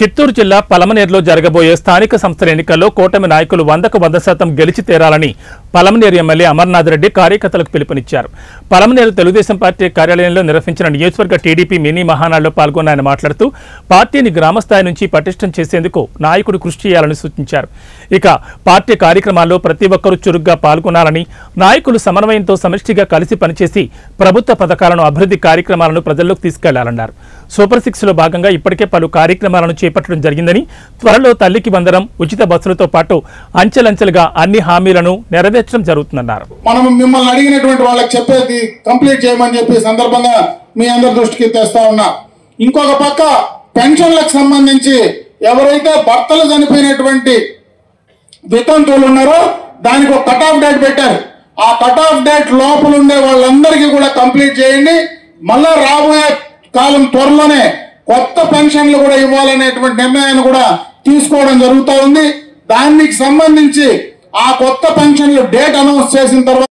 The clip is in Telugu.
చిత్తూరు జిల్లా పలమనేరులో జరగబోయే స్థానిక సంస్థల ఎన్నికల్లో కూటమి నాయకులు 100కు 100% గెలిచి తీరాలని పలమనేరు ఎమ్మెల్యే అమర్నాథ్ రెడ్డి కార్యకర్తలకు పిలుపునిచ్చారు. పలమనేరు తెలుగుదేశం పార్టీ కార్యాలయంలో నిర్వహించిన నియోజకవర్గ టీడీపీ మినీ మహానాడులో పాల్గొన్న ఆయన మాట్లాడుతూ పార్టీని గ్రామస్థాయి నుంచి పటిష్టం చేసేందుకు నాయకుడు కృషి చేయాలని సూచించారు. ఇక పార్టీ కార్యక్రమాల్లో ప్రతి ఒక్కరూ చురుగ్గా పాల్గొనాలని, నాయకులు సమన్వయంతో సమిష్టిగా కలిసి పనిచేసి ప్రభుత్వ పథకాలను, అభివృద్ధి కార్యక్రమాలను ప్రజల్లోకి తీసుకెళ్లాలన్నారు. సూపర్ 6 లో భాగంగా ఇప్పటికే పలు కార్యక్రమాలను చేపట్టడం జరిగిందని, త్వరలో తల్లికి వందనం, ఉచిత బస్సులతో పాటు అంచెలంచెలుగా అన్ని హామీలను నెరవేర్చడం జరుగుతుందన్నారు. మనం మిమ్మల్ని అడిగినటువంటి వాళ్ళకి చెప్పేది కంప్లీట్ చేయమని చెప్పి సందర్భంగా మీ అందరి దృష్టికి తెస్తా ఉన్నా. ఇంకొక పక్క పెన్షన్లకు సంబంధించి ఎవరైతే భర్తలు చనిపోయినటువంటి వితంతువులు ఉన్నారో దానికి ఒక కట్ ఆఫ్ డేట్ పెట్టారు. ఆ కట్ ఆఫ్ డేట్ లోపల ఉండే వాళ్ళందరికీ కూడా కంప్లీట్ చేయండి. మళ్ళా రాబోయే కాలం త్వరలోనే కొత్త పెన్షన్లు కూడా ఇవ్వాలనేటువంటి నిర్ణయాన్ని కూడా తీసుకోవడం జరుగుతూ ఉంది. దానికి సంబంధించి ఆ కొత్త పెన్షన్లు డేట్ అనౌన్స్ చేసిన తర్వాత